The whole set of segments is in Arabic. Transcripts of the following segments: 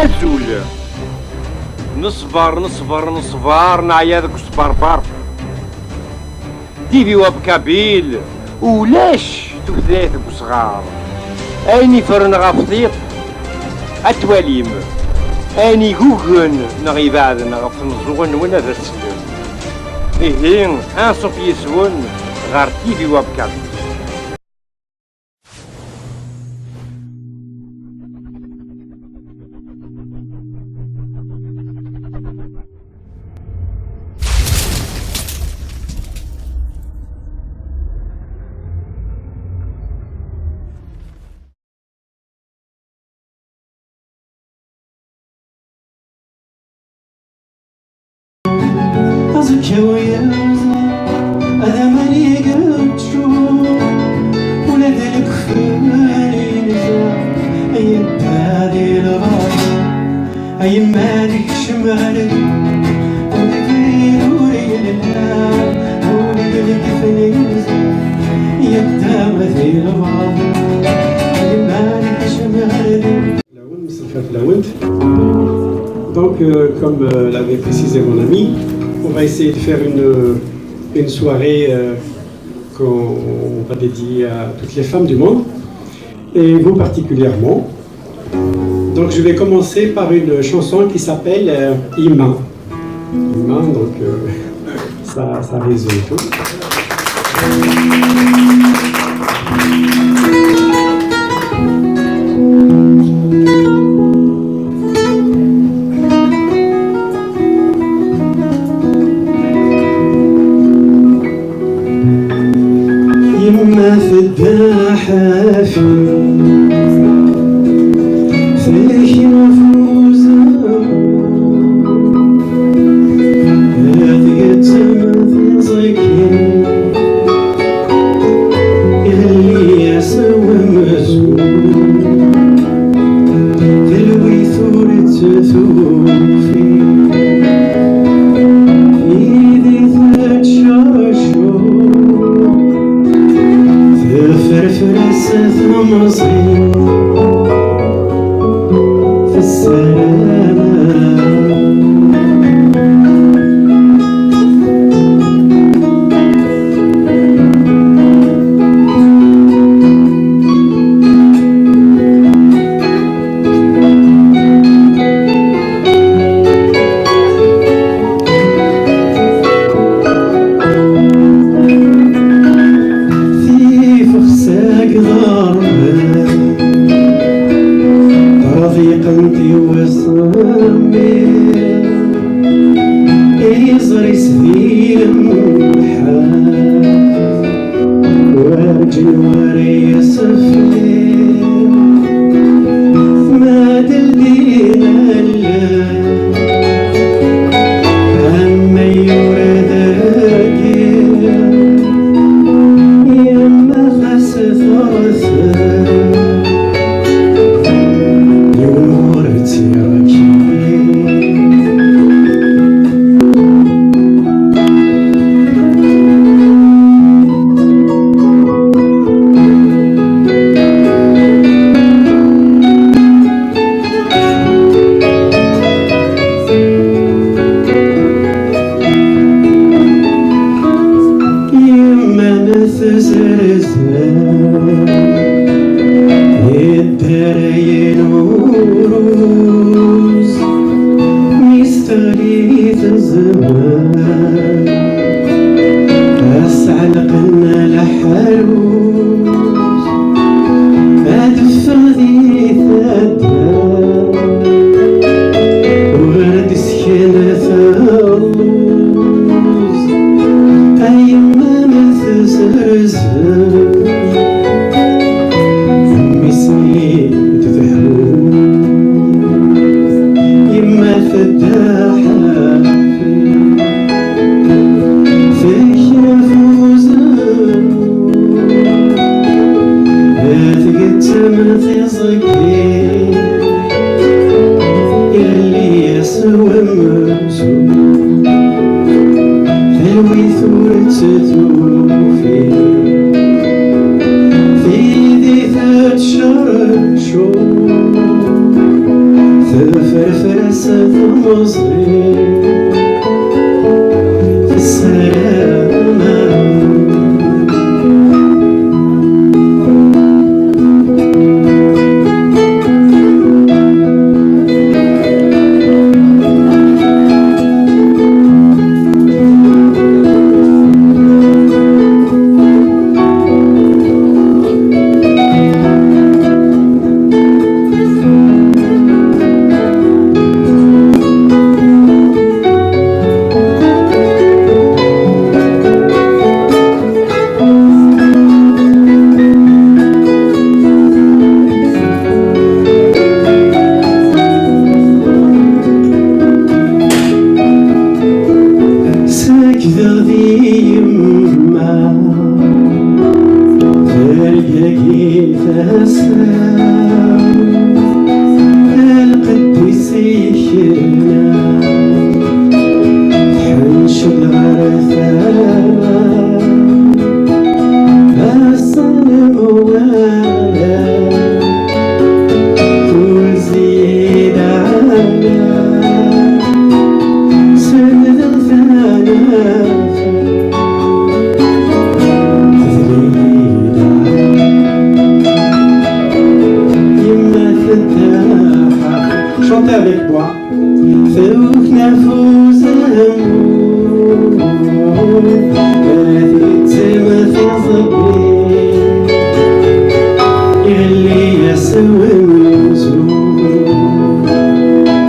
أزول نصبر نعيا ذاك الصبربر ديفي وبكابيل ولاش تكذات بصغار أيني فرن غفطيط أتواليم أني جوجن نغي بعد نغف نزون ولا ذا السلم إيه أنصف يسون غار تيفي وبكابيل. هذا ماني قلت شوف ولا ذلك فاني نجا أي هذه الغاية أي مالك شمالك ودك نوري لله ولك فاني نجا يبدا مثيل الغاية أي مالك شمالك. Donc, comme l'avait précisé mon ami, on va essayer de faire une soirée qu'on va dédier à toutes les femmes du monde, et vous particulièrement. Donc je vais commencer par une chanson qui s'appelle Iman. Iman, donc ça résume tout. فيك مفوزة هذيك التمثيل زكي اللي يسوى مسؤول في الويثور تثوفي في ذي ثلاث شاشو فرفرسة ثمصي في السلامة رفيقتي وصمي يزري سبيل المحال واجل وري صفي ما دلينا الليل أما يورد يما خس ثرث تفرفرس تمصري في السلامة Chantez avec moi. فوقنا فوز ما في ظبي يغلي يسوي النزول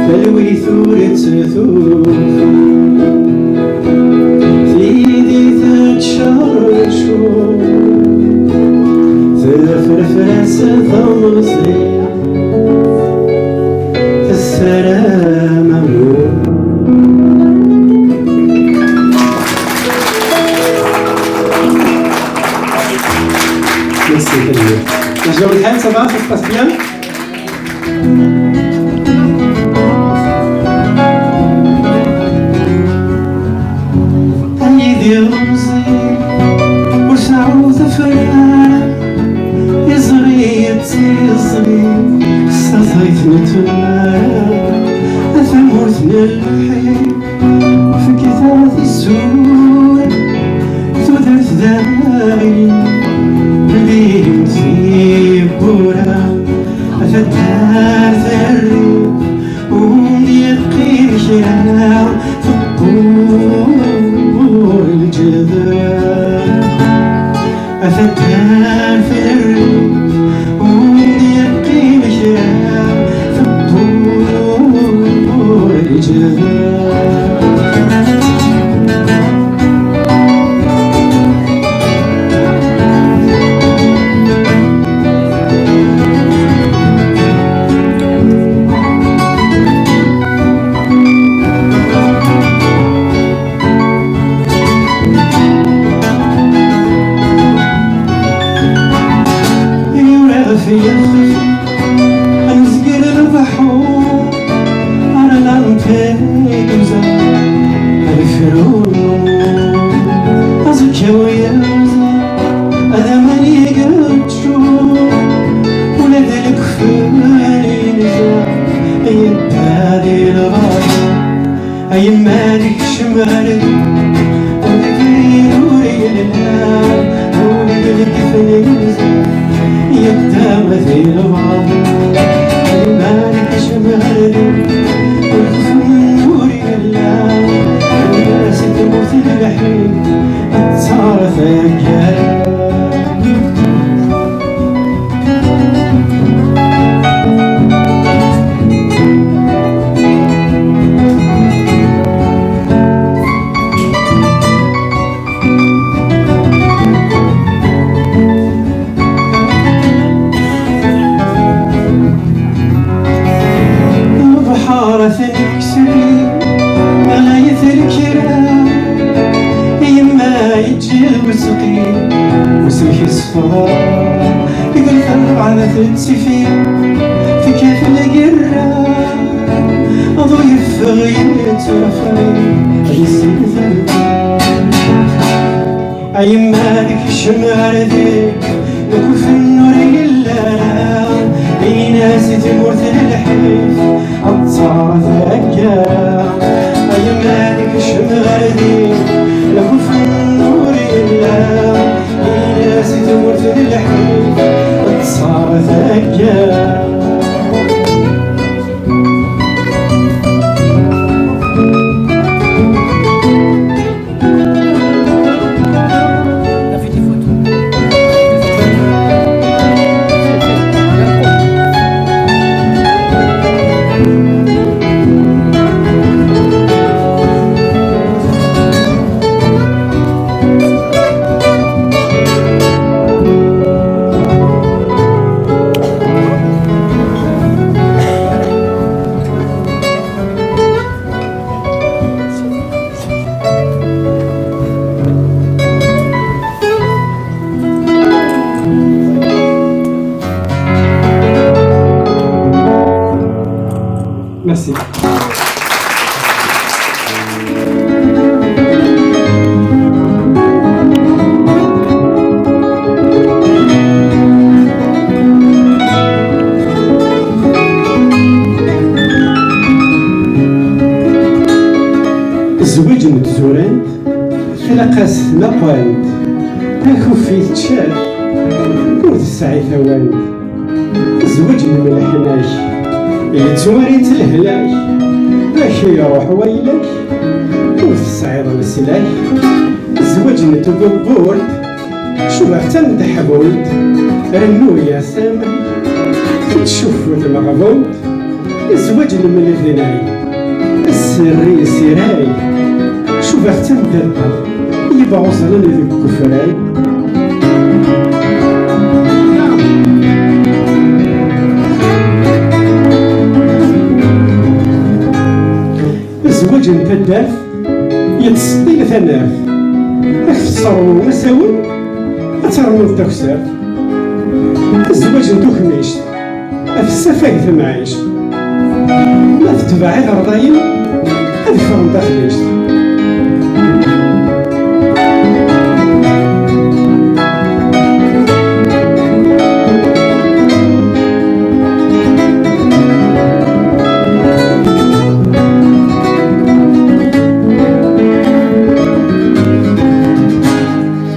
فلوي ثورة ثوفي في يدي تتشرشو فرفرس ضمزي السلامة Merci, Camille. La Jordan, ça va? Ça se passe bien? أيدي رمزي وشعوذ فرارة يزغي يزغي استطيت نتمارا أثمرت نلحي في كثرة السور ثدرت ذاغي بديم في بورا أفتار ثري ونيقي بشراع في الطور الجذاب أفتار ثري ونيقي بشراع في الطور الجذاب في يخفي أنزقل البحور أنا لانتي جوزا الفرون أزكي ويازا أذا ماني قلتشو ولد الكفاني نزا يدادي الغاية أي مالك شمالك ولد نوري لله ولد الكفاني نزا يبدأ مثيل بعض المالك شمالي والكفر نوري الله الناس تموت الحين صار ثقال وسمحي صفار يقول فرب على تنسفي في كيف القرة أضيف غيرت وفري أجسد ثلبي أي مالك شمال ذيك لكو في النور إلا أي ناس تموت للحيف صارت هكا أيامك شمغردي لكو في النور إلا إلا سيدور في الحيط صارت هكا Merci. زوج متزورين خلقاس نقوانت هاكو فيه تشال ور تسعي ثوانت زوج من الحناش يتزورين تلهلاك باش يروح ويلك ور تسعي ضلسلاك زوج نتبورت شو بغتم تحبولت رنو يا سامر تشوفو المغبوط زوج من الثناي السري سراي شو بغتم دلقا يبقى وصلنا ذيك الكفراي الزواج انت الداف يتصدي لثناف اختصروا مساوي اترموا التكسر الزواج انتو خميش افسفاك ثمعيش ما تتبعي الرضايم هذه فرم داخليش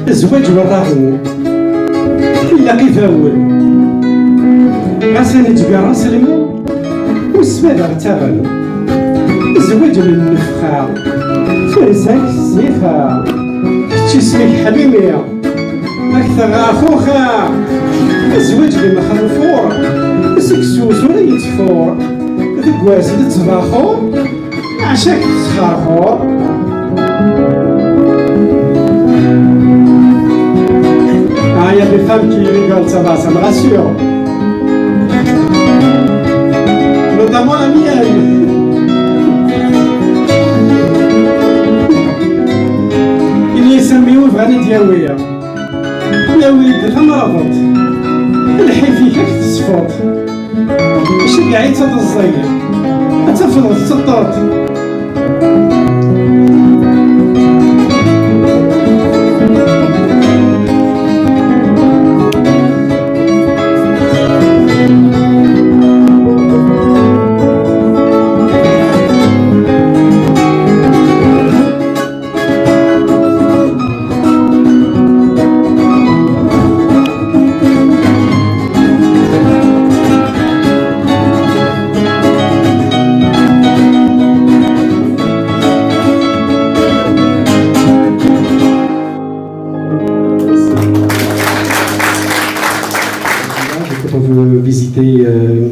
الزواج والرغم إلا قيثاول عسى نتبع راس المال والسباد اغتغل الزواج من النفخة فرزك سيفا كتشي اسمك حبيبي أكثر أخوخا الزواج بالمخلفور سكسوس ولا يتفور ذيك واسد تباخور عشاك تسخاخور Il y a des femmes qui rigolent, ça va, ça me rassure. Notamment la mienne. اللي يسميوه غادي دياوية يا وليد تمرضت الحي فيك تصفط ماشي قاعد تتزير تفرض تطرط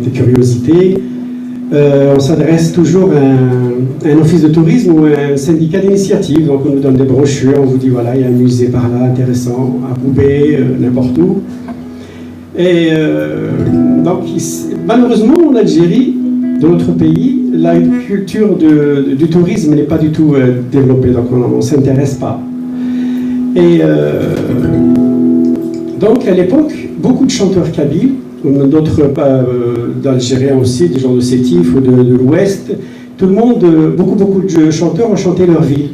des curiosités. On s'adresse toujours à un office de tourisme ou à un syndicat d'initiative. Donc on nous donne des brochures, on vous dit voilà, il y a un musée par là intéressant, à Roubaix, n'importe où. Et donc malheureusement en Algérie, dans notre pays, la culture du tourisme n'est pas du tout développée, donc on ne s'intéresse pas. Et donc à l'époque, beaucoup de chanteurs kabyles, d'autres d'Algériens aussi, des gens de Sétif ou de l'Ouest, tout le monde, beaucoup de chanteurs ont chanté leur ville,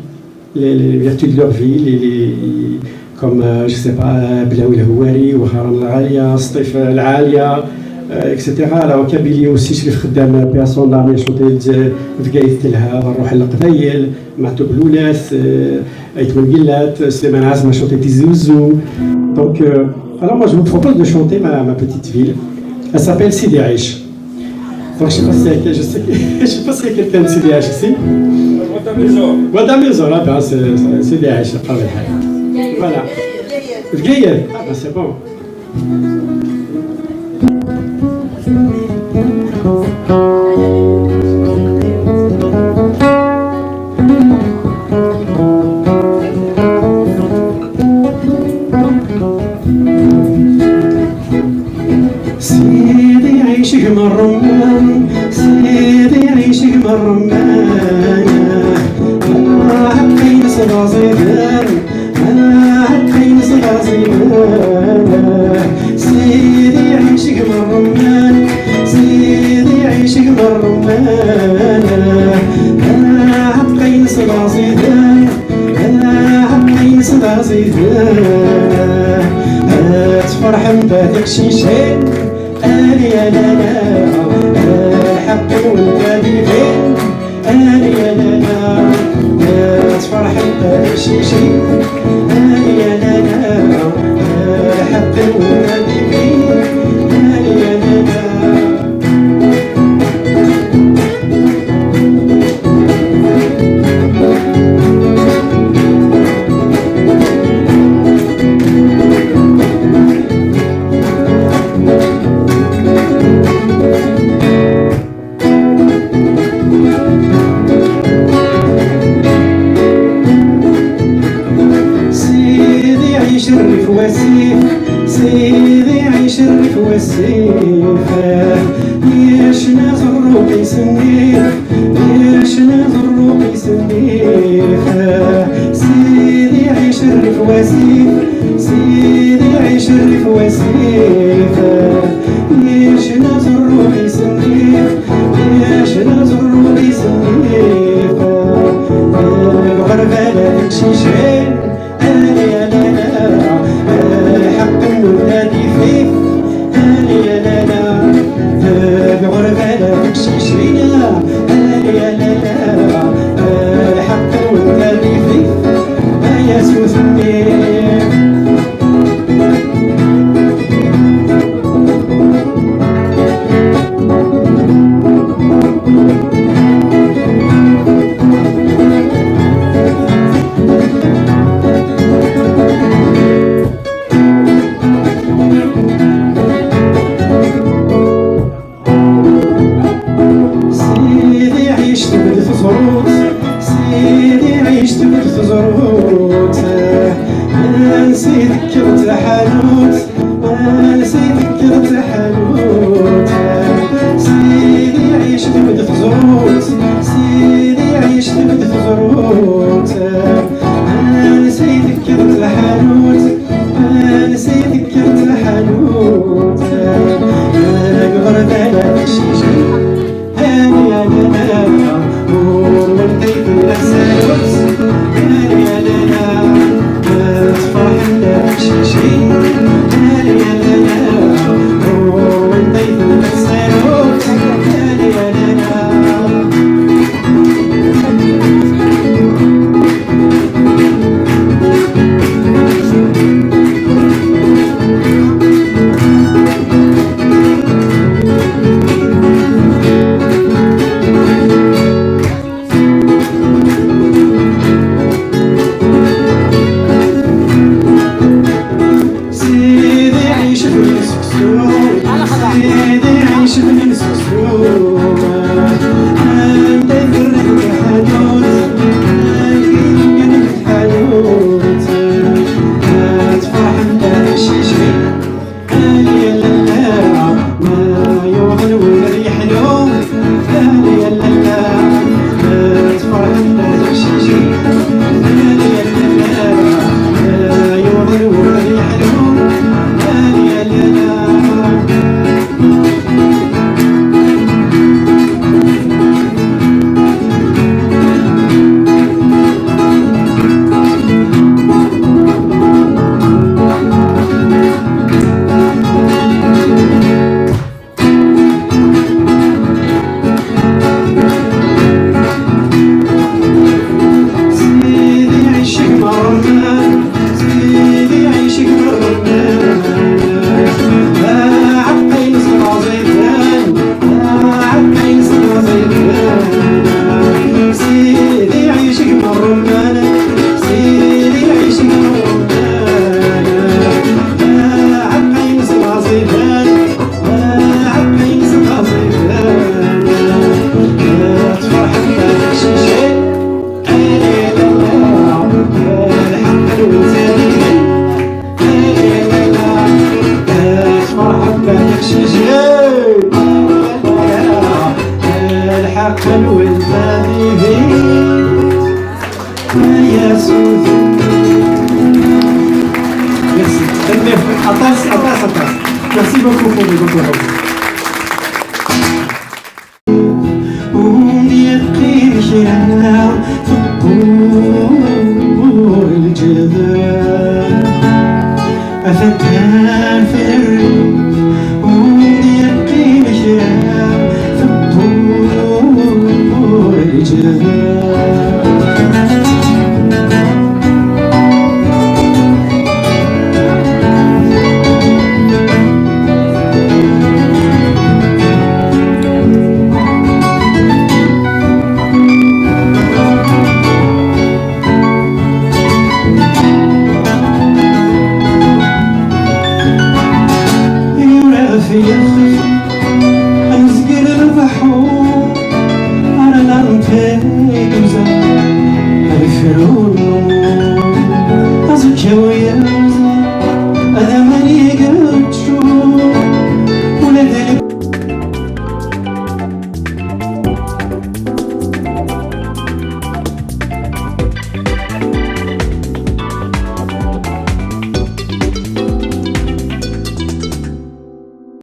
les vertus de leur ville, comme je sais pas, Blaoui el Houari ou Haram el Ghalia, Stif el Alia, اكسترا. على كابيلي اوسي شريف خدام بياسون دامي شوطي في قايت لها نروح للقبايل مع توبلولات ايت من سليمان عازمه شوطي تيزوزو. دونك alors moi je vous propose de chanter ma petite ville. Elle s'appelle Sidi Aïch. Donc je sais pas s'il y a quelqu'un de Sidi Aïch ici. Wada Maison, là ben c'est Sidi Aïch. Voilà. Vgaïel. Ah ben c'est bon. سيدي عيشك مرمان سيدي عيشك مرمان أنا حقين صبا زيدان أنا حقين صبا زيدان سيدي عيشك مرمان سيدي عيشك مرمان أنا حقين صبا زيدان أنا حقين صبا زيدان تفرح بهذاك شيشين أنا يا لالا الحق والبادي فين أنا يا لالا تفرح بشيشين أنا يا لالا الحق والبادي فين أنا يا لالا. شرف وسيف سيدي عيش الريف والسيف ليش نزرو بيسنيف ليش نزرو بيسنيف سيدي عيش الريف وسيف سيدي عيش الريف وسيف ليش نزرو بيسنيف ليش نزرو بيسنيف الغربة لا تمشي شيء أنا يا لالا الحق والنادي فيه أنا يا لالا بغربة لا تمشي شوية أنا يا لالا الحق والنادي فيه يا سوسني. سيدي عيشت بدف زروت أنا نسيت كرت حانوت أنا نسيت كرت حانوت سيدي عيشت بدف زروت سيدي عيشت بدف زروت أنا نسيت كرت حانوت أنا نسيت كرت حانوت أنا بغربة لا تمشي أنا يا لالا ورديت الأساس أنا يا لالا تفرح لا تمشي أنا يا لالا ورديت الأساس أنا يا لالا Merci beaucoup pour les compliments. أفتان في الريف ودي أبقي مشاعر في الطور الجبال في يخف أمسكر البحور على الأنتيزة الفرون أزكوي